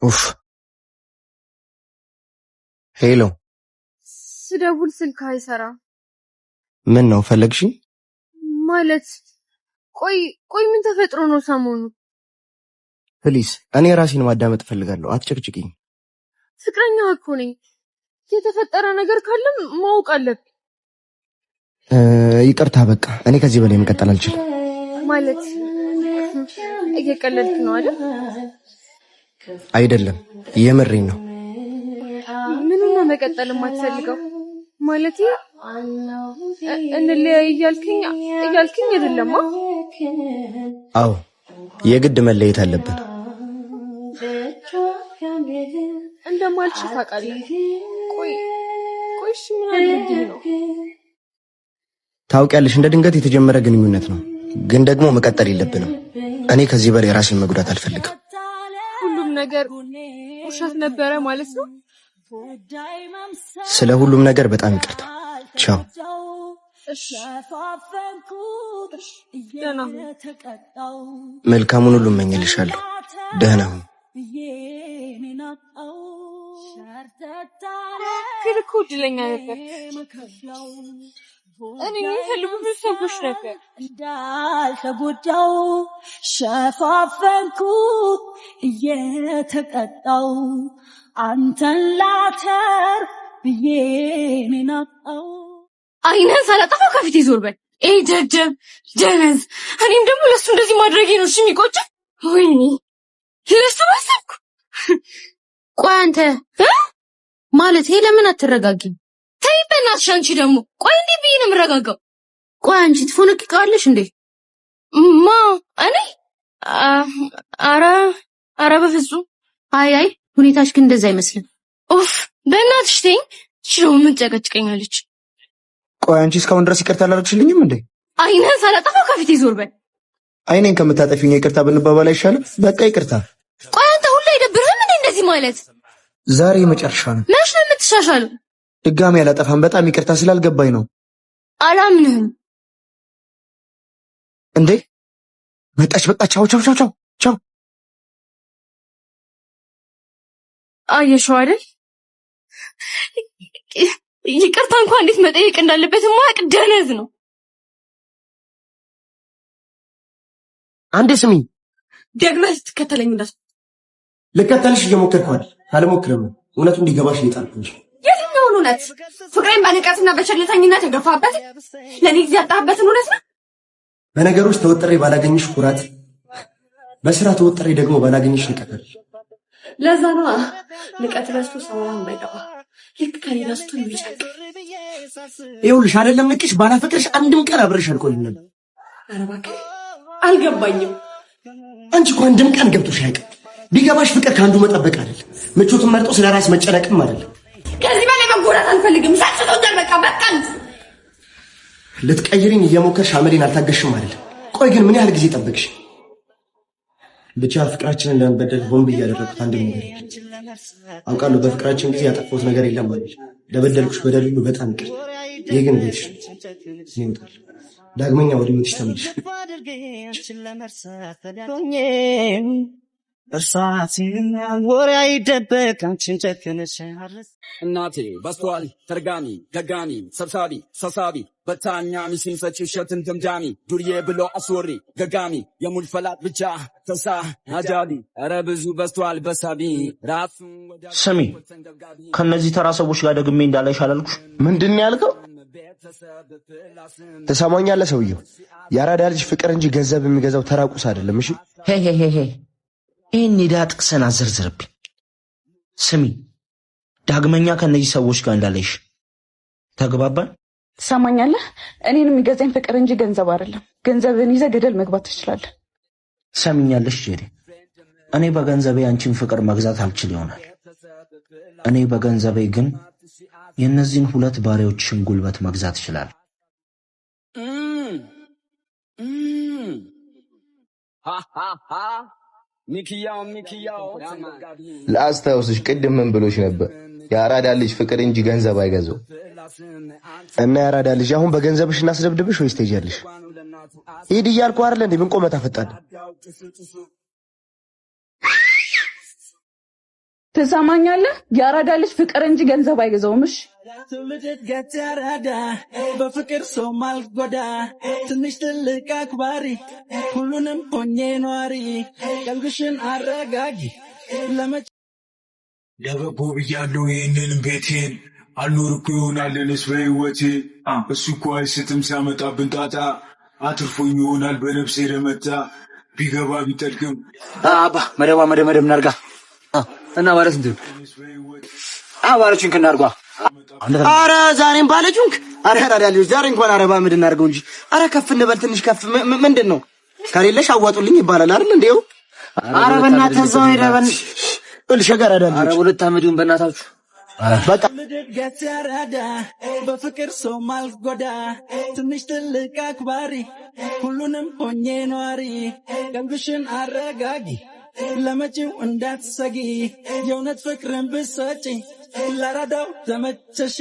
ኡፍ ሄሎ ስደውል ስልክ አይሰራ ምን ነው ፈለግሽ ማለት ቆይ ምን ተፈጥሮ ነው ሰሞኑ ፕሊስ እኔ ራሴን ማዳመጥ ፈልጋለሁ አትጨቅጭቂኝ ፍቅረኛ እኮ ነኝ የተፈጠረ ነገር ካለም ማወቅ አለብኝ ይቅርታ በቃ እኔ ከዚህ በላይ መቀጠል አልችልም ማለት እየቀለድክ ነው አይደለም የምሬን ነው ምን ነው መቀጠል የማትፈልገው ማለት እንለያይ እያልከኝ አይደለም አዎ የግድ መለየት አለብን እንደማልሽ ታውቃለህ ቆይሽ ምን አድርገህ ነው ታውቂያለሽ እንደ ድንገት የተጀመረ ግንኙነት ነው ግን ደግሞ መቀጠል የለብንም እኔ ከዚህ በላይ ራሴን መጉዳት አልፈልግም ሁሉም ነገር ውሸት ነበረ ማለት ነው ስለ ሁሉም ነገር በጣም ይቅርታ ቻው መልካሙን ሁሉ እመኝልሻለሁ ደህና ሁን ክልኩ ድለኛ ነበር እኔ የፈልጉት ሰዎች ነበር እንዳልተጎዳው ሸፋፈንኩት እየተቀጣው አንተን ላተር ብዬ ምናጣው አይነን ሳላጠፋ ከፊት ይዞር በል ደደብ ደነዝ እኔም ደግሞ ለሱ እንደዚህ ማድረጌ ነው እሺ የሚቆጭ ወይኔ ለሱ ወሰብኩ ቆይ አንተ ማለት ለምን አትረጋጊም ተይ በእናትሽ አንቺ ደግሞ ቆይ እንዴ ብዬ ነው የምረጋጋው ቆይ አንቺ ትፎነቅቃለሽ እንዴ ማ እኔ አረ በፍጹም አይ ሁኔታሽ ግን እንደዛ አይመስልም ኡፍ በእናትሽ ተይኝ ሽው ምን ጨቀጭቀኛለች ቆይ አንቺ እስካሁን ድረስ ይቅርታ አላደረግሽልኝም እንዴ አይነን ሳላጠፋ ከፊት ይዞር በል አይኔን ከምታጠፊኝ ይቅርታ ብንባባል አይሻልም በቃ ይቅርታ ቆይ አንተ ሁሉ አይደብርህም እንዴ እንደዚህ ማለት ዛሬ መጨረሻ ነው መች ነው የምትሻሻለው ድጋሚ አላጠፋም በጣም ይቅርታ ስላልገባኝ ነው አላምንህም እንዴ መጣች በቃ ቻው አየሽው አይደል ይቅርታ እንኳን እንዴት መጠየቅ እንዳለበት ማቅ ደነዝ ነው አንዴ ስሚ ደግመህ ስትከተለኝ እንዳስ ልከተልሽ እየሞከርኳል አልሞክርም እውነቱን እንዲገባሽ እየጣልኩሽ የትኛውን እውነት ፍቅሬን በንቀትና በቸልተኝነት የገፋበት ለኔ ጊዜ ያጣህበትን እውነት ነው በነገሮች ተወጥሬ ባላገኝሽ ኩራት በስራ ተወጥሬ ደግሞ ባላገኝሽ ንቀት ለዛ ነው ንቀት በስቶ ሰውን ባይገባ ልክ ከሌላ ስቶ ይጨቅ ይኸውልሽ አይደለም ንቅሽ ባላፈቅርሽ አንድም ቀን አብረሽ አልቆይም ነበር ኧረ እባክህ አልገባኝም አንቺ እኮ አንድም ቀን ገብቶሽ አይቀር ቢገባሽ ፍቅር ካንዱ መጠበቅ አይደል ምቾቱን መርጦ ስለራስ መጨነቅም አይደል ከዚህ በላይ መጎዳት አልፈልግም ሳትተውደር በቃ ልትቀይሪኝ እየሞከርሽ አመሌን አልታገሽም አይደል ቆይ ግን ምን ያህል ጊዜ ጠበቅሽ ብቻ ፍቅራችንን ለመበደል ሆን ብዬ ያደረኩት አንድ ነገር አውቃለሁ በፍቅራችን ጊዜ ያጠፋሁት ነገር የለም ማለት ለበደልኩሽ በደል ሁሉ በጣም ይቅር ይሄ ግን ቤትሽ ይንጣል ዳግመኛ ወደ ቤትሽ ተመለሽ እርሳሲን ወሬ አይደበቅ አንቺን ጨክነሽ እናቴ በስቷል ተርጋሚ ደጋሚ ሰብሳቢ ሰሳቢ በታኛ ሚስን ፈጭ ሸትን ደምዳሚ ዱርዬ ብሎ አስወሪ ገጋሚ የሙል ፈላጥ ብቻ ተሳ አጃቢ ኧረ ብዙ በስቷል በሳቢ ራሱ ስሚ ከነዚህ ተራ ሰዎች ጋር ደግሜ እንዳላይሽ አላልኩሽ ምንድን ነው ያልከው ተሰማኛለህ ሰውየው ያራዳ ልጅ ፍቅር እንጂ ገንዘብ የሚገዛው ተራቁስ አይደለም እሺ ሄ ይህን ኔዳ ጥቅሰን አዘርዝርብኝ ስሚ ዳግመኛ ከነዚህ ሰዎች ጋር እንዳለሽ ተግባባን ሰማኛለህ እኔንም የሚገዛኝ ፍቅር እንጂ ገንዘብ አይደለም ገንዘብን ይዘህ ገደል መግባት ትችላለህ ሰሚኛለሽ ጄሪ እኔ በገንዘቤ አንቺን ፍቅር መግዛት አልችል ይሆናል እኔ በገንዘቤ ግን የነዚህን ሁለት ባሪያዎችን ጉልበት መግዛት ይችላል ሚኪያው ለአስታውስሽ ቅድም ምን ብሎሽ ነበር ያራዳ ልጅ ፍቅር እንጂ ገንዘብ አይገዛው እና ያራዳ ልጅ አሁን በገንዘብሽ እናስደብድብሽ ወይስ ትሄጃለሽ ሂድ እያልኩ አይደል እንዴ ምን ቆመታ ፈጣን ትሰማኛለህ? ያራዳ ልጅ ፍቅር እንጂ ገንዘብ አይገዛውም። እሺ ትውልድ እድገት ያራዳ በፍቅር ሰው ማልጎዳ ትንሽ ትልቅ አክባሪ ሁሉንም ሆኜ ኗሪ ቀልብሽን አረጋጊ ለመቼ ለበጎ ብያለሁ ይህንን ቤቴን አልኖርኩ ይሆናልንስ በሕይወቴ እሱ እኮ አይስትም ሲያመጣብን ጣጣ አትርፎኝ ይሆናል በነፍሴ ለመታ ቢገባ ቢጠልቅም አባ መደብ እናርጋ እና ማለት እንዴ ባለችንክ እናርጓ። አረ ዛሬም ባለችንክ አረ ታዲያ ዛሬ እንኳን አረባ ምድ እናርገው እንጂ አረ ከፍ እንበል ትንሽ ከፍ ምንድነው ከሌለሽ አዋጡልኝ ይባላል አይደል እንዴው? አረ በእናትህ እዛው ሄደበን እልሸጋር አይደል? አረ ሁለት አመዱን በእናታችሁ በቃ እድገት ያራዳ በፍቅር ሰው ማልጎዳ ትንሽ ትልቅ አክባሪ ሁሉንም ሆኜ ኗሪ ቀልብሽን አረጋጊ ለመጪው እንዳትሰጊ የእውነት ፍቅርን ብትሰጪ ለራዳው ተመቸሽ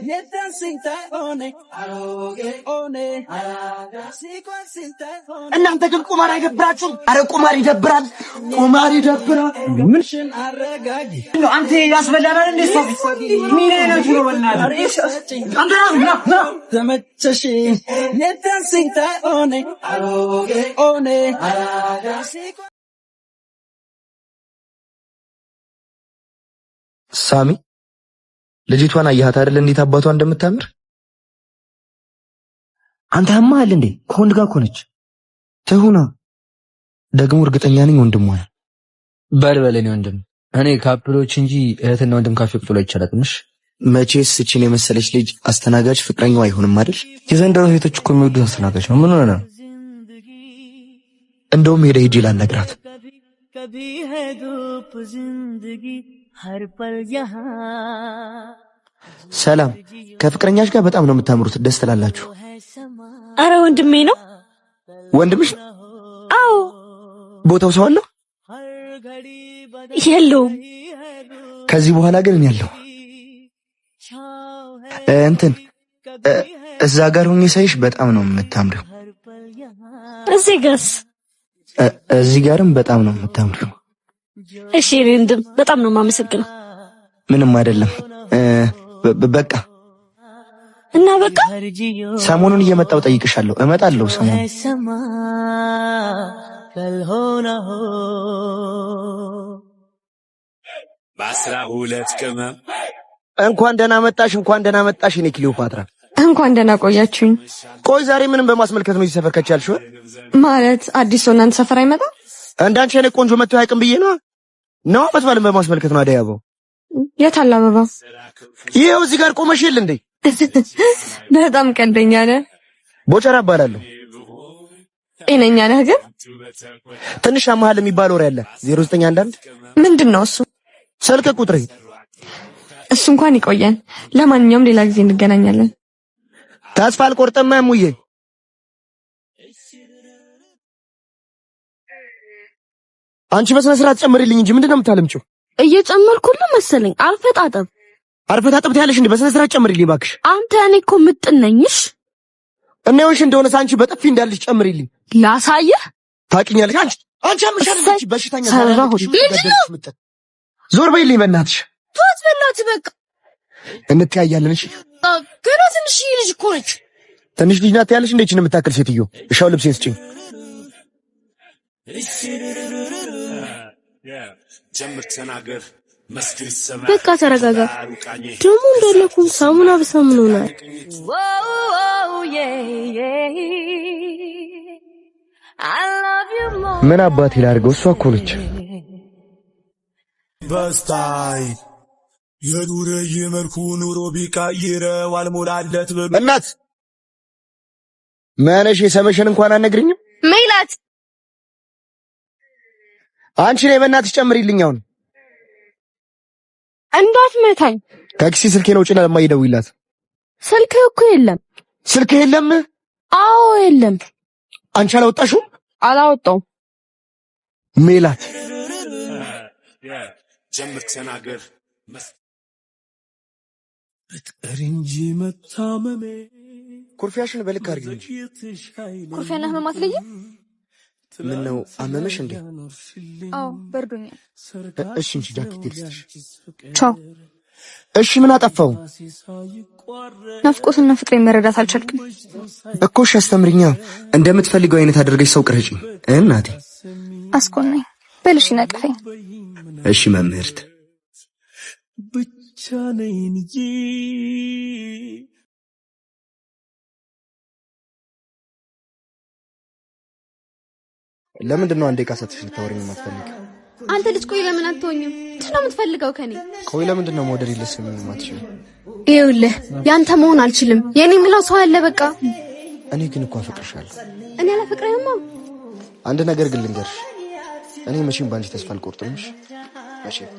የዳንሲንግ ሆነ ሆነ እናንተ ግን ቁማር አይደብራችሁም? አረ ቁማር ይደብራል፣ ቁማር ይደብራል። ምንሽን አረጋጊ አንተ ያስበላናል እንዴ? ሚሊዮኖች ነው በእናትህ አንተ ተመቸሽ የዳንሲንግ ሆነ ሆነ ሳሚ ልጅቷን አያት አይደል? እንዴት አባቷ እንደምታምር አንተ ያማል እንዴ? ከወንድ ጋር ኮነች ትሁና ደግሞ እርግጠኛ ነኝ ወንድሟ ነው። በልበለኝ ወንድም እኔ ካፕሎች እንጂ እህትና ወንድም ካፌ ቁጥሎ አይቻላትምሽ። መቼስ እቺን የመሰለች ልጅ አስተናጋጅ ፍቅረኛው አይሆንም አይደል? የዘንድሮ ሴቶች እኮ የሚወዱት አስተናጋጅ ነው። ምን ሆነ ነው? እንደውም ሄደ ሂጂ ላናግራት። ሰላም ከፍቅረኛሽ ጋር በጣም ነው የምታምሩት፣ ደስ ትላላችሁ። አረ ወንድሜ ነው። ወንድምሽ? አዎ። ቦታው ሰው አለው? የለውም። ከዚህ በኋላ ግን እኔ ያለው እንትን እዛ ጋር ሆኜ ሳይሽ በጣም ነው የምታምሪው። እዚህ ጋርም በጣም ነው የምታምሪው። እሺ ወንድም በጣም ነው የማመሰግነው። ምንም አይደለም። በቃ እና በቃ ሰሞኑን እየመጣው ጠይቅሻለሁ። እመጣለሁ ሰሞኑን። በ12 ቅመም እንኳን ደህና መጣሽ እኔ ክሊዮፓትራ። እንኳን ደህና ቆያችሁኝ። ቆይ ዛሬ ምንም በማስመልከት ነው እዚህ ሰፈር ከቻልሽው? ማለት አዲስ ሰው እናንተ ሰፈር አይመጣም? እንዳንቺ አይነት ቆንጆ መጥቶ አይቅም ብዬ ነው አመት ባልን በማስመልከት ነው። አደይ አበባው የት አለ አበባው? ይሄው እዚህ ጋር ቆመሽ የለ እንዴ? በጣም ቀልደኛ ነህ። ቦቸራ እባላለሁ። ጤነኛ ነህ ግን? ትንሽ አማሃል የሚባል ወሬ አለ። 0911 ምንድነው እሱ? ስልክ ቁጥሬ። እሱ እንኳን ይቆየን። ለማንኛውም ሌላ ጊዜ እንገናኛለን። ተስፋ አልቆርጥም እሙዬ። አንቺ በስነ ስርዓት ጨምሪልኝ እንጂ ምንድነው የምታለምጪው? እየጨመርኩልህ መሰለኝ። አርፈጣጠብ ትያለሽ እንዴ? በስነ ስርዓት ጨምሪልኝ ባክሽ። አንተ እኔ እኮ ምጥን ነኝሽ። እና ይኸውልሽ እንደሆነ አንቺ በጥፊ እንዳልሽ ጨምሪልኝ። ላሳየህ። ታውቂኛለሽ አንቺ አምሻለሽ በሽታኛ ምጥን። ዞር በይልኝ በእናትሽ። ተወት በእናትህ በቃ እንተያያለን። እሺ ገና ትንሽ ልጅ እኮ ነች። ትንሽ ልጅ ናት ያለሽ እንዴ? እቺን የምታክል ሴትዮ። እሻው ልብሴን ስጪኝ። በቃ ተረጋጋ። ደግሞ እንደለኩም ሳሙና በሳሙና ነው። ምን አባቴ ላድርገው? እሷ እኮ ነች። በስታይ የኑረ የመልኩ ኑሮ ቢቀይረው አልሞላለት ብሎ እናት ማነሽ? የሰመሽን እንኳን አነግሪኝም። ሜላት አንቺ ነይ በእናትሽ ጨምሪልኝ። አሁን እንዳትመታኝ። ታክሲ ስልኬን ውጭና ለማይደውይላት። ስልክ እኮ የለም። ስልክ የለም? አዎ የለም። አንቺ አላወጣሽው? አላወጣውም። ሜላት ጀምር ተናገር እንጂ መታመሜ ኩርፊያሽን በልክ አድርጊ እንጂ ኩርፊያና ህመም አትለይም። ምን ነው አመመሽ እንዴ? አዎ በርዶኛል። እሺ እንጂ ጃኬት ልስጥሽ። ቻው። እሺ ምን አጠፋው? ናፍቆትና ፍቅሬን መረዳት አልቻልክም እኮ። እሺ አስተምሪኛ። እንደምትፈልገው አይነት አድርገሽ ሰው ቅረጪ እናቴ። አስኮናኝ በልሽ ነቅፈኝ። እሺ መምህርት። ብቻ ነኝ እንጂ ለምንድን ነው አንዴ ቃሰትሽ ልታወሪኝ የማትፈልጊው? አንተ ልጅ ቆይ ለምን አትሆኝም? ምንድነው የምትፈልገው ከኔ? ቆይ ለምንድን ነው ሞዴል ልስም የማትችል? ይኸውልህ ያንተ መሆን አልችልም። የኔ ምለው ሰው አለ በቃ። እኔ ግን እኮ አፈቅርሻለሁ። እኔ አላፈቅርህማ። አንድ ነገር ግን ልንገርሽ፣ እኔ መቼም ባንቺ ተስፋ አልቆርጥምሽ። መቼም